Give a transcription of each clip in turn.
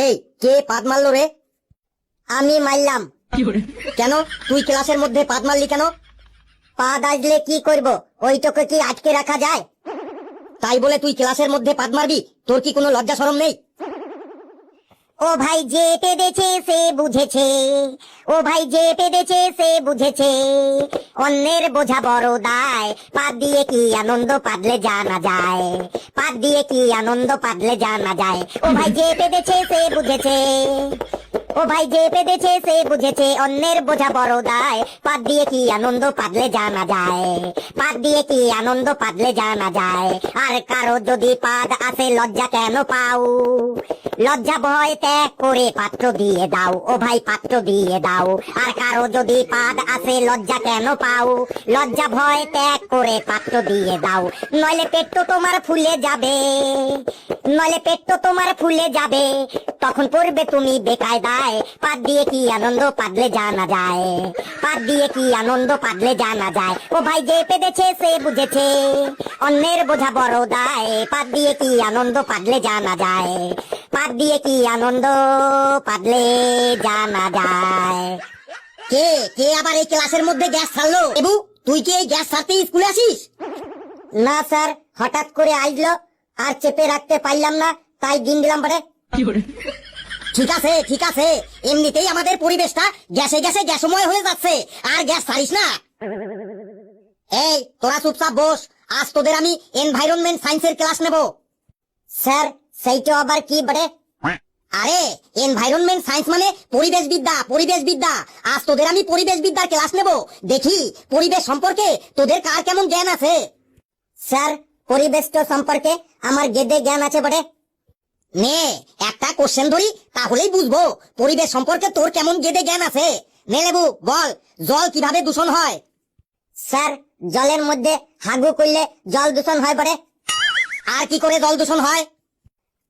এই কে পাদ মারলো রে? আমি মারলাম। কেন তুই ক্লাসের মধ্যে পাদ মারলি কেন? পাদ আসলে কি করব, ওইটাকে কি আটকে রাখা যায়? তাই বলে তুই ক্লাসের মধ্যে পাদ মারবি? তোর কি কোনো লজ্জা শরম নেই? ও ভাই যে পেদেছে সে বুঝেছে, ও ভাই যে পেদেছে সে বুঝেছে, অন্যের বোঝা বড় দায়, পাদ দিয়ে কি আনন্দ পাদলে জানা যায়, পাদ দিয়ে কি আনন্দ পাদলে জানা যায়। ও ভাই যে পেদেছে সে বুঝেছে, ও ভাই যে পেদেছে সে বুঝেছে, অন্যের বোঝা বড় দায়, পাদ দিয়ে কি আনন্দ পাদলে জানা যায়, পাদ দিয়ে কি আনন্দ পাদলে জানা যায়। আর কারো যদি পাদ আসে লজ্জা কেন পাও, লজ্জা ভয় ত্যাগ করে পাত্র দিয়ে দাও, ও ভাই পাত্র দিয়ে দাও। আর কারো যদি পাদ আসে লজ্জা কেন পাও, লজ্জা ভয় ত্যাগ করে পাত্র দিয়ে দাও। নইলে পেট তো তোমার ফুলে যাবে, নইলে পেট তো তোমার ফুলে যাবে, তখন পড়বে তুমি বেকায়দায়। পাদ দিয়ে কি আনন্দ পাদলে জানা যায়, পাদ দিয়ে কি আনন্দ পাদলে জানা যায়। ও ভাই যে পেদেছে সে বুঝেছে, অন্যের বোঝা বড় দায়, পাদ দিয়ে কি আনন্দ পাদলে জানা যায়, পাদ দিয়ে কি আনন্দ পাদলে জানা যায়। কে কে আবার এই ক্লাসের মধ্যে গ্যাস ছাড়লো? এবু তুই কি এই গ্যাস ছাড়তে স্কুলে আসিস? না স্যার, হঠাৎ করে আইলো আর চেপে রাখতে পারলাম না, তাই দিন দিলাম পারে। ঠিক আছে ঠিক আছে, এমনিতেই আমাদের পরিবেশটা গ্যাসে গ্যাসে গ্যাসময় হয়ে যাচ্ছে, আর গ্যাস ছাড়িস না। এই তোরা চুপচাপ বস, আজ তোদের আমি এনভায়রনমেন্ট সায়েন্সের ক্লাস নেব। স্যার সেইটা আবার কি বটে? আরে এনভায়রনমেন্ট সায়েন্স মানে পরিবেশ বিদ্যা, পরিবেশ বিদ্যা। আজ তোদের আমি পরিবেশ বিদ্যার ক্লাস নেব, দেখি পরিবেশ সম্পর্কে তোদের কার কেমন জ্ঞান আছে। স্যার পরিবেশ সম্পর্কে আমার গেদে জ্ঞান আছে বটে। নে একটা কোশ্চেন ধরি, তাহলেই বুঝবো পরিবেশ সম্পর্কে তোর কেমন গেদে জ্ঞান আছে। নে লেবু বল, জল কিভাবে দূষণ হয়? স্যার জলের মধ্যে হাগু করলে জল দূষণ হয় বটে। আর কি করে জল দূষণ হয়?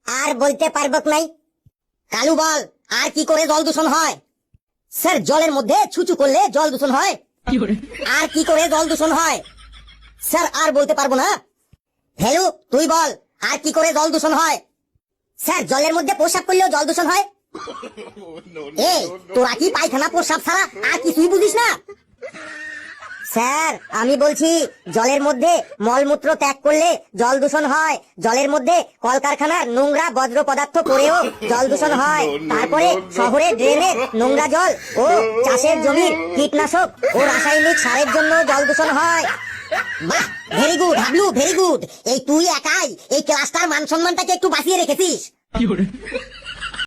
আর বলতে পারবো নাই। কালু বল, আর কি করে জল দূষণ হয়? স্যার জলের মধ্যে ছুচু করলে জল দূষণ হয়। আর কি করে জল দূষণ হয়? স্যার আর বলতে পারবো না। ভেলু তুই বল, আর কি করে জল দূষণ হয়? স্যার জলের মধ্যে প্রসাব করলেও জল দূষণ হয়। এই তোরা কি পায়খানা প্রসাব ছাড়া আর কিছুই বুঝিস না? স্যার আমি বলছি জলের মধ্যে মলমূত্র ত্যাগ করলে জল দূষণ হয়, জলের মধ্যে কলকারখানার নোংরা বজ্র পদার্থ পড়েও জল দূষণ হয়, তারপরে শহরে ড্রেনের নোংরা জল ও চাষের জমির কীটনাশক ও রাসায়নিক সারের জন্য জল দূষণ হয়। বাহ very good Hablu, very good. এই তুই একাই এই ক্লাসটার মান সম্মানটাকে একটু বাঁচিয়ে রেখেছিস।